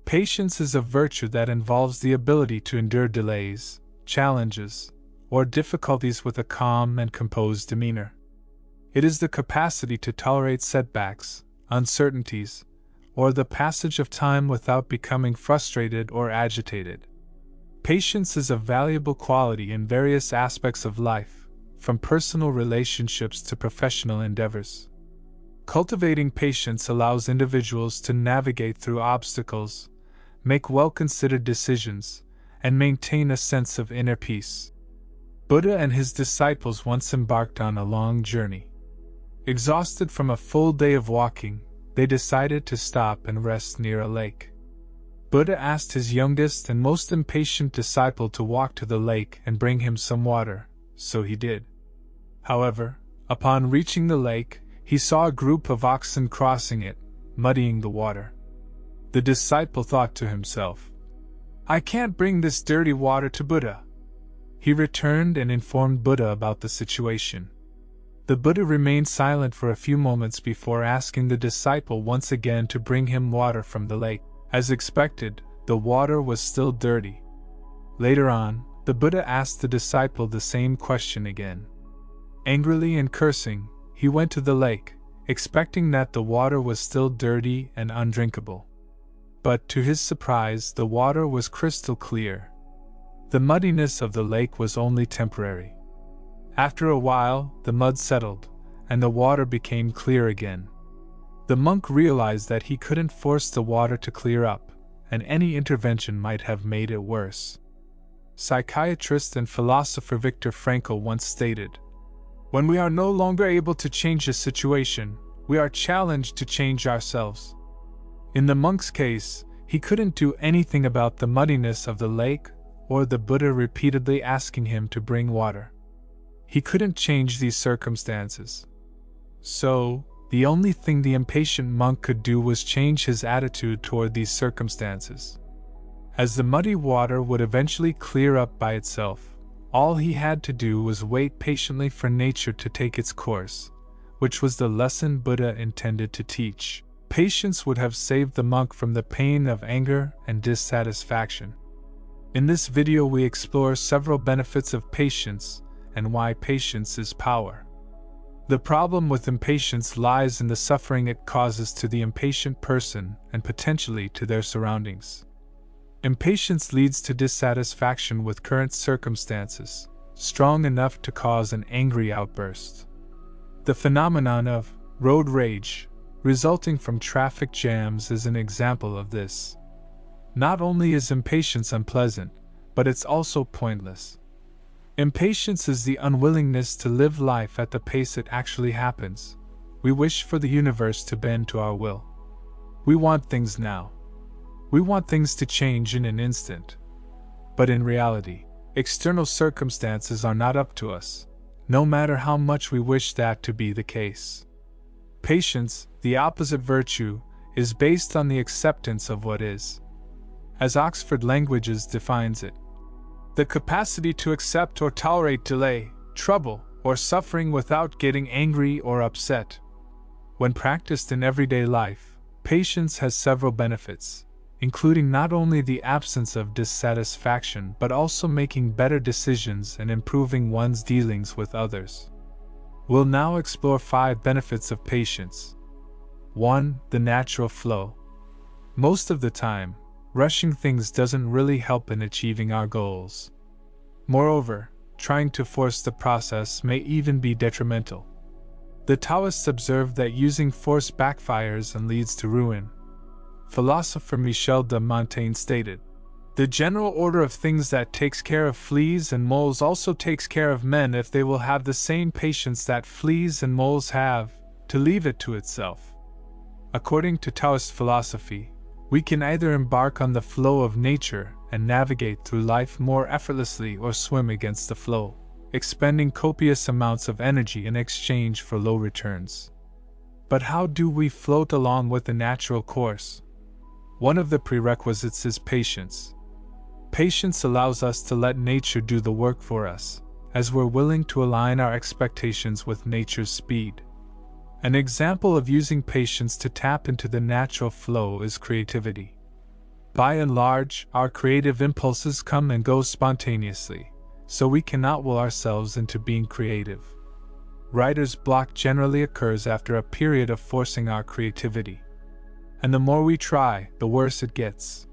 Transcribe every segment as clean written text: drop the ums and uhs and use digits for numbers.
Patience is a virtue that involves the ability to endure delays, challenges, or difficulties with a calm and composed demeanor. It is the capacity to tolerate setbacks, uncertainties, or the passage of time without becoming frustrated or agitated. Patience is a valuable quality in various aspects of life, from personal relationships to professional endeavors. Cultivating patience allows individuals to navigate through obstacles, make well-considered decisions, and maintain a sense of inner peace. Buddha and his disciples once embarked on a long journey. Exhausted from a full day of walking, they decided to stop and rest near a lake. Buddha asked his youngest and most impatient disciple to walk to the lake and bring him some water, so he did. However, upon reaching the lake, he saw a group of oxen crossing it, muddying the water. The disciple thought to himself, "I can't bring this dirty water to Buddha." He returned and informed Buddha about the situation. The Buddha remained silent for a few moments before asking the disciple once again to bring him water from the lake. As expected, the water was still dirty. Later on, the Buddha asked the disciple the same question again. Angrily and cursing, he went to the lake, expecting that the water was still dirty and undrinkable. But to his surprise, the water was crystal clear. The muddiness of the lake was only temporary. After a while, the mud settled, and the water became clear again. The monk realized that he couldn't force the water to clear up, and any intervention might have made it worse. Psychiatrist and philosopher Viktor Frankl once stated, "When we are no longer able to change a situation, we are challenged to change ourselves." In the monk's case, he couldn't do anything about the muddiness of the lake or the Buddha repeatedly asking him to bring water. He couldn't change these circumstances. So, the only thing the impatient monk could do was change his attitude toward these circumstances. As the muddy water would eventually clear up by itself, all he had to do was wait patiently for nature to take its course, which was the lesson Buddha intended to teach. Patience would have saved the monk from the pain of anger and dissatisfaction. In this video we explore several benefits of patience and why patience is power. The problem with impatience lies in the suffering it causes to the impatient person and potentially to their surroundings. Impatience leads to dissatisfaction with current circumstances, strong enough to cause an angry outburst. The phenomenon of road rage, resulting from traffic jams, is an example of this. Not only is impatience unpleasant, but it's also pointless. Impatience is the unwillingness to live life at the pace it actually happens. We wish for the universe to bend to our will. We want things now. We want things to change in an instant. But in reality, external circumstances are not up to us, no matter how much we wish that to be the case. Patience, the opposite virtue, is based on the acceptance of what is. As Oxford Languages defines it, the capacity to accept or tolerate delay, trouble, or suffering without getting angry or upset. When practiced in everyday life, patience has several benefits, including not only the absence of dissatisfaction but also making better decisions and improving one's dealings with others. We'll now explore 5 benefits of patience. 1. The natural flow. Most of the time, rushing things doesn't really help in achieving our goals. Moreover, trying to force the process may even be detrimental. The Taoists observed that using force backfires and leads to ruin. Philosopher Michel de Montaigne stated, "The general order of things that takes care of fleas and moles also takes care of men if they will have the same patience that fleas and moles have, to leave it to itself." According to Taoist philosophy, we can either embark on the flow of nature and navigate through life more effortlessly or swim against the flow, expending copious amounts of energy in exchange for low returns. But how do we float along with the natural course? One of the prerequisites is patience. Patience allows us to let nature do the work for us, as we're willing to align our expectations with nature's speed. An example of using patience to tap into the natural flow is creativity. By and large, our creative impulses come and go spontaneously, so we cannot will ourselves into being creative. Writer's block generally occurs after a period of forcing our creativity. And the more we try, the worse it gets.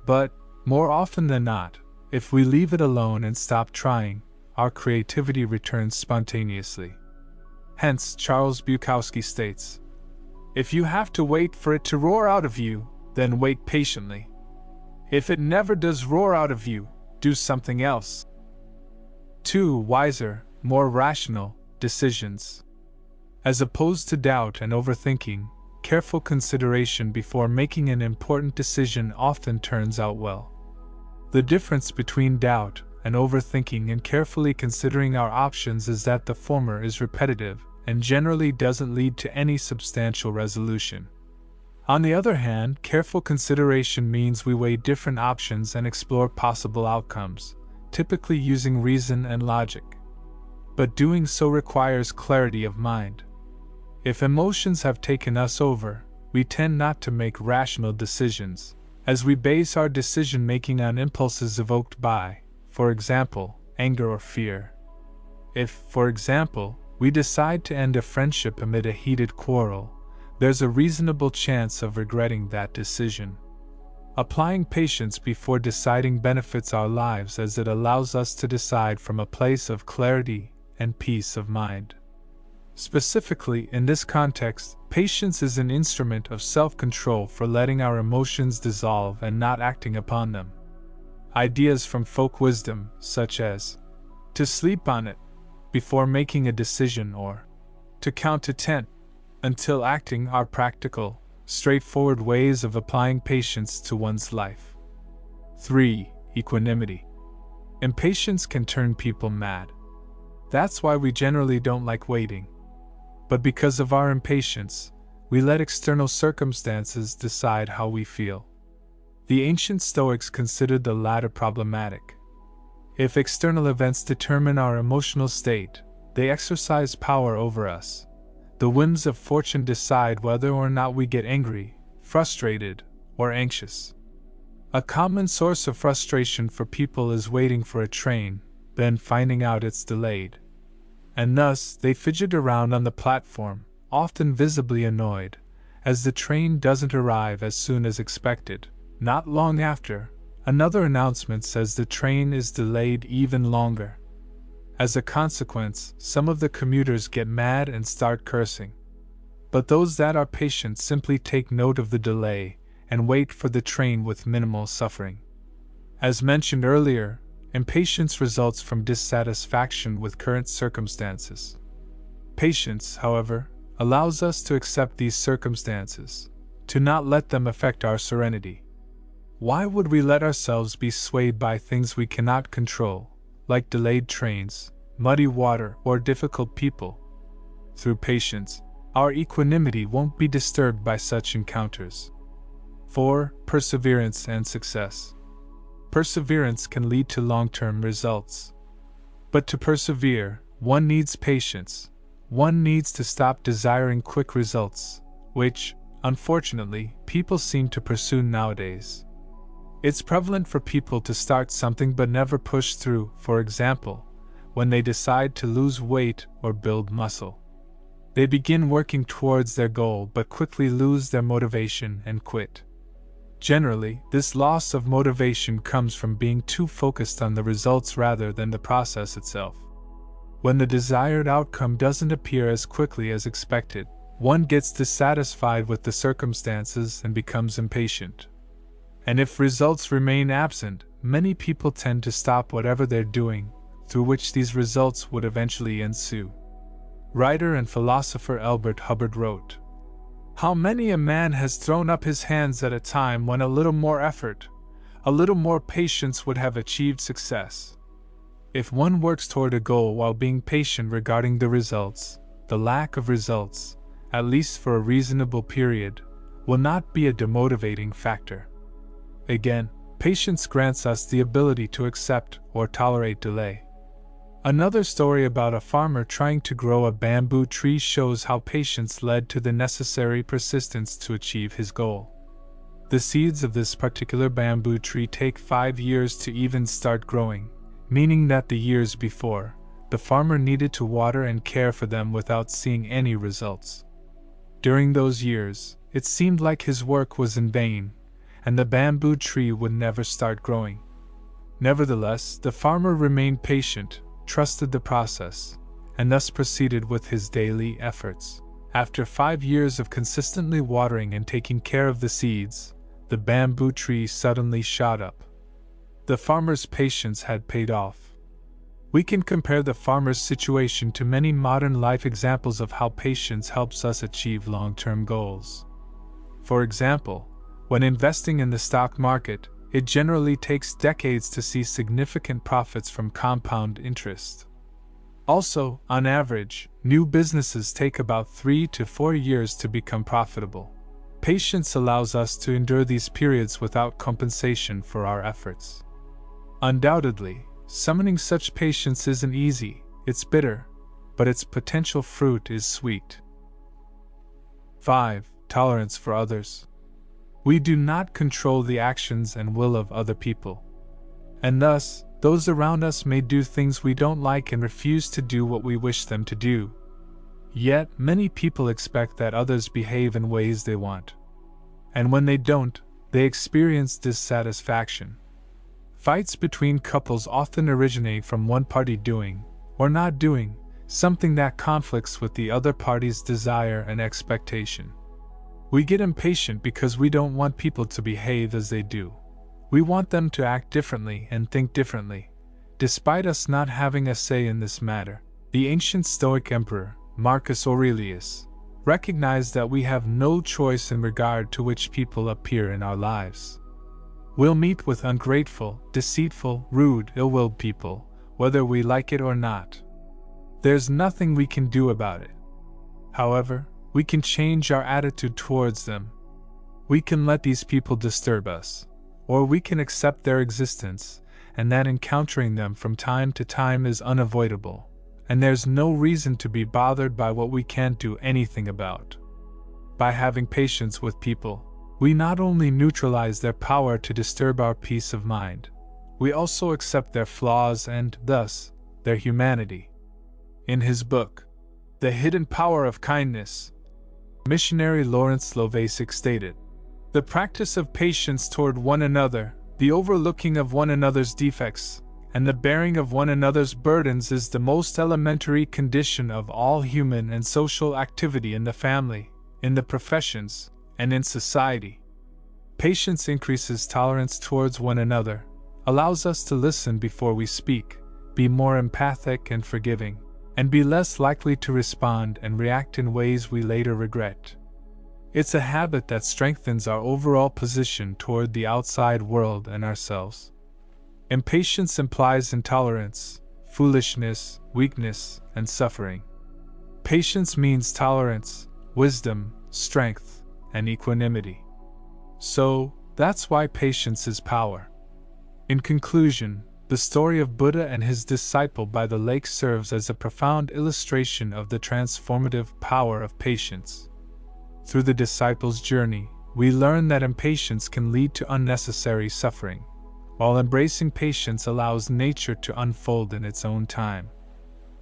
But, more often than not, if we leave it alone and stop trying, our creativity returns spontaneously. Hence, Charles Bukowski states, "If you have to wait for it to roar out of you, then wait patiently. If it never does roar out of you, do something else." 2. Wiser, more rational decisions. As opposed to doubt and overthinking, careful consideration before making an important decision often turns out well. The difference between doubt and overthinking and carefully considering our options is that the former is repetitive and generally doesn't lead to any substantial resolution. On the other hand, careful consideration means we weigh different options and explore possible outcomes, typically using reason and logic. But doing so requires clarity of mind. If emotions have taken us over, we tend not to make rational decisions, as we base our decision-making on impulses evoked by, for example, anger or fear. If, for example, we decide to end a friendship amid a heated quarrel, there's a reasonable chance of regretting that decision. Applying patience before deciding benefits our lives as it allows us to decide from a place of clarity and peace of mind. Specifically, in this context, patience is an instrument of self-control for letting our emotions dissolve and not acting upon them. Ideas from folk wisdom, such as, to sleep on it before making a decision or to count to 10 until acting, are practical, straightforward ways of applying patience to one's life. 3. Equanimity. Impatience can turn people mad. That's why we generally don't like waiting. But because of our impatience, we let external circumstances decide how we feel. The ancient Stoics considered the latter problematic. If external events determine our emotional state, they exercise power over us. The whims of fortune decide whether or not we get angry, frustrated, or anxious. A common source of frustration for people is waiting for a train, then finding out it's delayed. And thus, they fidget around on the platform, often visibly annoyed, as the train doesn't arrive as soon as expected. Not long after, another announcement says the train is delayed even longer. As a consequence, some of the commuters get mad and start cursing. But those that are patient simply take note of the delay and wait for the train with minimal suffering. As mentioned earlier, impatience results from dissatisfaction with current circumstances. Patience, however, allows us to accept these circumstances, to not let them affect our serenity. Why would we let ourselves be swayed by things we cannot control, like delayed trains, muddy water, or difficult people? Through patience, our equanimity won't be disturbed by such encounters. 4. Perseverance and success. Perseverance can lead to long-term results. But to persevere, one needs patience. One needs to stop desiring quick results, which, unfortunately, people seem to pursue nowadays. It's prevalent for people to start something but never push through, for example, when they decide to lose weight or build muscle. They begin working towards their goal but quickly lose their motivation and quit. Generally, this loss of motivation comes from being too focused on the results rather than the process itself. When the desired outcome doesn't appear as quickly as expected, one gets dissatisfied with the circumstances and becomes impatient. And if results remain absent, many people tend to stop whatever they're doing, through which these results would eventually ensue. Writer and philosopher Albert Hubbard wrote, "How many a man has thrown up his hands at a time when a little more effort, a little more patience would have achieved success." If one works toward a goal while being patient regarding the results, the lack of results, at least for a reasonable period, will not be a demotivating factor. Again, patience grants us the ability to accept or tolerate delay. Another story about a farmer trying to grow a bamboo tree shows how patience led to the necessary persistence to achieve his goal. The seeds of this particular bamboo tree take 5 years to even start growing, meaning that the years before, the farmer needed to water and care for them without seeing any results. During those years, it seemed like his work was in vain, and the bamboo tree would never start growing. Nevertheless, the farmer remained patient, trusted the process, and thus proceeded with his daily efforts. After 5 years of consistently watering and taking care of the seeds, the bamboo tree suddenly shot up. The farmer's patience had paid off. We can compare the farmer's situation to many modern life examples of how patience helps us achieve long-term goals. For example, when investing in the stock market, it generally takes decades to see significant profits from compound interest. Also, on average, new businesses take about 3 to 4 years to become profitable. Patience allows us to endure these periods without compensation for our efforts. Undoubtedly, summoning such patience isn't easy, it's bitter, but its potential fruit is sweet. 5. Tolerance for others. We do not control the actions and will of other people. And thus, those around us may do things we don't like and refuse to do what we wish them to do. Yet, many people expect that others behave in ways they want. And when they don't, they experience dissatisfaction. Fights between couples often originate from one party doing, or not doing, something that conflicts with the other party's desire and expectation. We get impatient because we don't want people to behave as they do. We want them to act differently and think differently, despite us not having a say in this matter. The ancient Stoic emperor, Marcus Aurelius, recognized that we have no choice in regard to which people appear in our lives. We'll meet with ungrateful, deceitful, rude, ill-willed people, whether we like it or not. There's nothing we can do about it. However, we can change our attitude towards them. We can let these people disturb us, or we can accept their existence, and that encountering them from time to time is unavoidable, and there's no reason to be bothered by what we can't do anything about. By having patience with people, we not only neutralize their power to disturb our peace of mind, we also accept their flaws and, thus, their humanity. In his book, The Hidden Power of Kindness, missionary Lawrence Slovasic stated, "The practice of patience toward one another, the overlooking of one another's defects, and the bearing of one another's burdens is the most elementary condition of all human and social activity in the family, in the professions, and in society. Patience increases tolerance towards one another, allows us to listen before we speak, be more empathic and forgiving, and be less likely to respond and react in ways we later regret. It's a habit that strengthens our overall position toward the outside world and ourselves." Impatience implies intolerance, foolishness, weakness, and suffering. Patience means tolerance, wisdom, strength, and equanimity. So, that's why patience is power. In conclusion, the story of Buddha and his disciple by the lake serves as a profound illustration of the transformative power of patience. Through the disciple's journey, we learn that impatience can lead to unnecessary suffering, while embracing patience allows nature to unfold in its own time.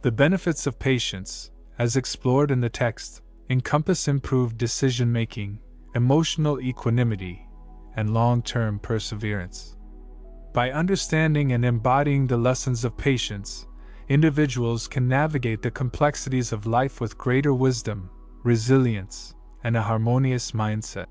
The benefits of patience, as explored in the text, encompass improved decision-making, emotional equanimity, and long-term perseverance. By understanding and embodying the lessons of patience, individuals can navigate the complexities of life with greater wisdom, resilience, and a harmonious mindset.